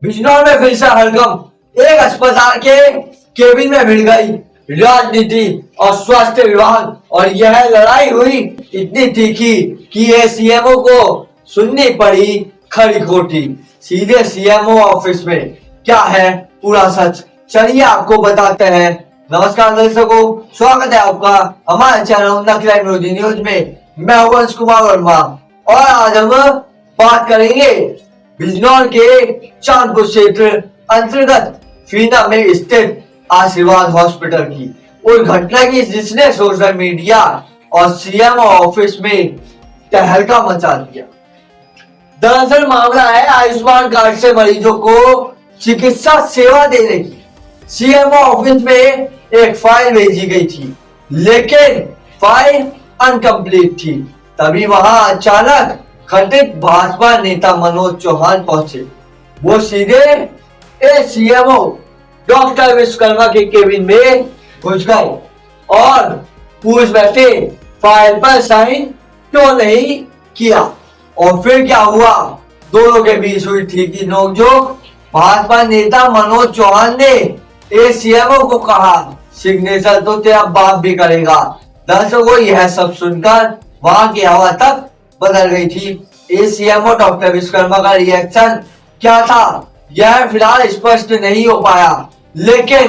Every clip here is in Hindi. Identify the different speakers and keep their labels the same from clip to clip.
Speaker 1: बिजनौर में फिर से हड़कंप। एक अस्पताल के केबिन में भिड़ गई राजनीति और स्वास्थ्य विभाग, और यह लड़ाई हुई इतनी तीखी कि सीएमओ को सुननी पड़ी खरी खोटी सीधे सीएमओ ऑफिस में। क्या है पूरा सच, चलिए आपको बताते हैं। नमस्कार दर्शकों, स्वागत है आपका हमारे चैनल क्राइम न्यूज में। मैं हूं वंश कुमार वर्मा और आज हम बात करेंगे बिजनौर के चांदपुर क्षेत्र अंतर्गत फीना में स्थित आशीर्वाद हॉस्पिटल की उस घटना की जिसने सोशल मीडिया और सीएमओ ऑफिस में तहलका मचा दिया। दरअसल मामला है आयुष्मान कार्ड से मरीजों को चिकित्सा सेवा देने की। सीएमओ ऑफिस में एक फाइल भेजी गई थी, लेकिन फाइल अनकंप्लीट थी। तभी वहां अचानक खंडित भाजपा नेता मनोज चौहान पहुंचे। वो सीधे सीएमओ डॉक्टर विश्वकर्मा के केबिन में घुस गए और पूछ बैठे फाइल पर साइन क्यों नहीं किया। और फिर क्या हुआ, दोनों के बीच हुई थी नोकझोंक। भाजपा नेता मनोज चौहान ने सीएमओ को कहा सिग्नेचर तो तेरा बाप भी करेगा। दर्शकों, यह सब सुनकर वहां की हवा तक बदल गई थी। सीएमओ डॉक्टर विश्वकर्मा का रिएक्शन क्या था यह फिलहाल स्पष्ट नहीं हो पाया, लेकिन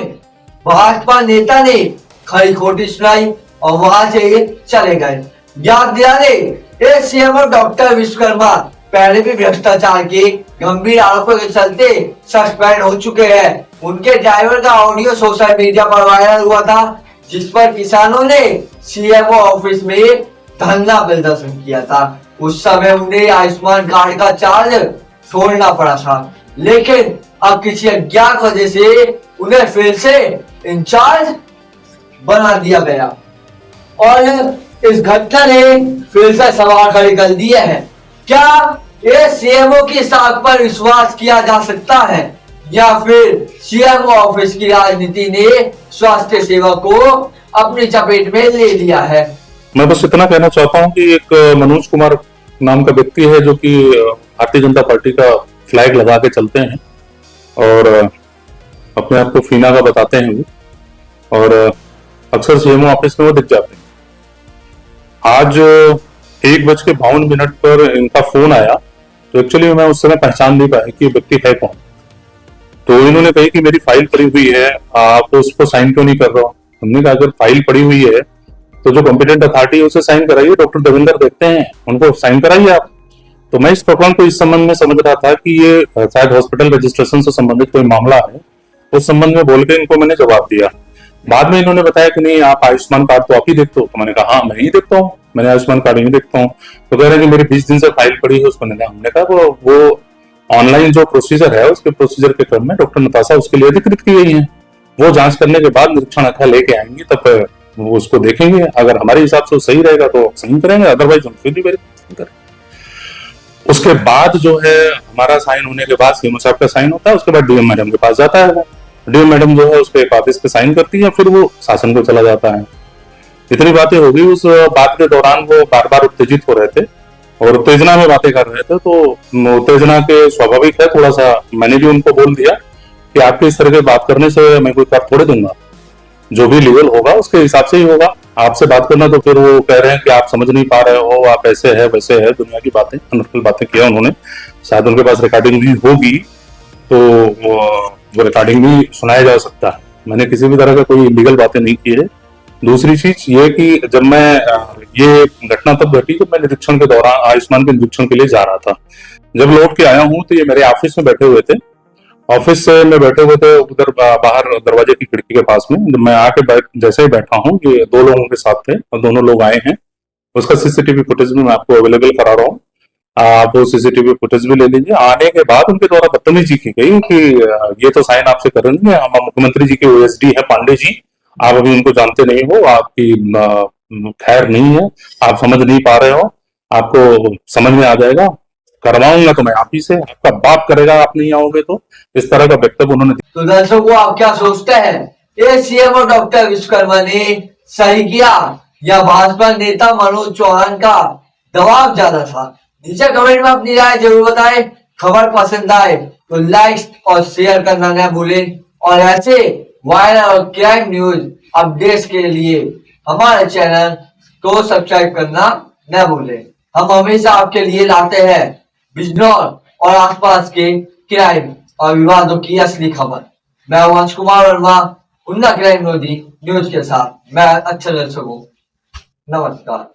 Speaker 1: भाजपा नेता ने खरी खोटी सुनाई और वहां से चले गए। याद दिला दे, सीएमओ डॉक्टर विश्वकर्मा पहले भी भ्रष्टाचार के गंभीर आरोपों के चलते सस्पेंड हो चुके हैं। उनके ड्राइवर का ऑडियो सोशल मीडिया पर वायरल हुआ था, जिस पर किसानों ने सीएमओ ऑफिस में धरना प्रदर्शन किया था। उस समय उन्हें आयुष्मान कार्ड का चार्ज छोड़ना पड़ा था, लेकिन अब किसी अज्ञात वजह से उन्हें फिर से इंचार्ज बना दिया गया और इस घटना ने फिर से सवाल खड़े कर दिए हैं। क्या ये सीएमओ की साख पर विश्वास किया जा सकता है या फिर सीएमओ ऑफिस की राजनीति ने स्वास्थ्य सेवा को अपनी चपेट में ले लिया है?
Speaker 2: मैं बस इतना कहना चाहता हूं कि एक मनोज कुमार नाम का व्यक्ति है जो कि भारतीय जनता पार्टी का फ्लैग लगा के चलते हैं और अपने आप को फीना का बताते हैं वो, और अक्सर सीएमओ ऑफिस में वो दिख जाते हैं। आज 1:52 पर इनका फोन आया, तो एक्चुअली मैं उस समय पहचान नहीं पाया कि व्यक्ति है कौन। तो इन्होंने कही कि मेरी फाइल पड़ी हुई है, आप उसको साइन क्यों नहीं कर रहे हो। हमने कहा अगर फाइल पड़ी हुई है तो जो कॉम्पिटेंट अथॉरिटी है उसे साइन कराइए, डॉक्टर देवेंद्र देखते हैं, उनको साइन कराइए आप। तो मैं इस प्रकरण को इस संबंध में समझ रहा था कि ये शायद हॉस्पिटल रजिस्ट्रेशन से संबंधित कोई मामला है, उस संबंध में बोल के इनको मैंने जवाब दिया। बाद में इन्होंने बताया कि नहीं, आप आयुष्मान कार्ड तो आप ही देखते हो। तो मैंने कहा हाँ मैं ही देखता हूँ, मैंने आयुष्मान कार्ड ही देखता हूँ। तो कह रहे हैं कि मेरी 20 दिन से फाइल पड़ी है उसको। हमने कहा वो ऑनलाइन जो प्रोसीजर है उसके प्रोसीजर के क्रम में डॉक्टर नताशा उसके लिए अधिकृत की गई है। वो जांच करने के बाद निरीक्षण अखा लेके आएंगी, तब वो उसको देखेंगे। अगर हमारे हिसाब से सही रहेगा तो सही करेंगे, अदरवाइज हम फिर भी वेरीफाई करेंगे। उसके बाद जो है हमारा साइन होने के बाद सीएमओ साहब का साइन होता है, उसके बाद डीएम मैडम के पास जाता है। डीएम मैडम जो है उस पर एक आदेश पे साइन करती है, फिर वो शासन को चला जाता है। इतनी बातें हो गई। उस बात के दौरान वो बार बार उत्तेजित हो रहे थे और उत्तेजना में बातें कर रहे थे, तो उत्तेजना के स्वाभाविक है थोड़ा सा मैंने भी उनको बोल दिया कि आपके इस तरह के बात करने से मैं कोई कर थोड़े दूंगा, जो भी लीगल होगा उसके हिसाब से ही होगा। आपसे बात करना तो फिर वो कह रहे हैं कि आप समझ नहीं पा रहे हो, आप ऐसे है वैसे है, दुनिया की बातें अनर्गल बातें किया उन्होंने। शायद उनके पास रिकॉर्डिंग भी होगी, तो वो रिकॉर्डिंग भी सुनाया जा सकता है। मैंने किसी भी तरह का कोई इलीगल बातें नहीं की है। दूसरी चीज ये कि जब मैं ये घटना तब घटी जब मैं निरीक्षण के दौरान आयुष्मान के निरीक्षण के लिए जा रहा था। जब लौट के आया हूँ तो ये मेरे ऑफिस में बैठे हुए थे। ऑफिस में बैठे हुए थे उधर बाहर दरवाजे की खिड़की के पास में। जब मैं आके जैसे ही बैठा हूँ, ये 2 लोगों के साथ थे और दोनों लोग आए हैं। उसका सीसीटीवी फुटेज भी मैं आपको अवेलेबल करा रहा हूँ, आप वो सीसीटीवी फुटेज भी ले लीजिए। आने के बाद उनके द्वारा बदतमीजी की गई कि ये तो साइन आपसे करेंगे, हम मुख्यमंत्री जी के ओएसडी है पांडे जी, आप अभी उनको जानते नहीं हो, आपकी खैर नहीं है, आप समझ नहीं पा रहे हो, आपको समझ में आ जाएगा, करवाऊंगा तो मैं आप ही से, आपका बाप करेगा आप नहीं आओगे तो। इस तरह का वक्तव्य उन्होंने।
Speaker 1: तो दर्शकों, आप क्या सोचते हैं, ये सीएमओ डॉक्टर विश्वकर्मा ने सही किया या भाजपा नेता मनोज चौहान का दबाव ज्यादा था? नीचे कमेंट में अपनी राय जरूर बताएं। खबर पसंद आए तो लाइक और शेयर करना न भूलें और ऐसे वायरल और क्राइम न्यूज अपडेट्स के लिए हमारे चैनल को सब्सक्राइब करना न भूलें। हम हमेशा आपके लिए लाते हैं बिजनौर और आसपास के क्राइम और विवादों की असली खबर। मैं वंश कुमार वर्मा, उन्ना क्राइम न्यूज के साथ मैं अच्छे दर्शकों, नमस्कार।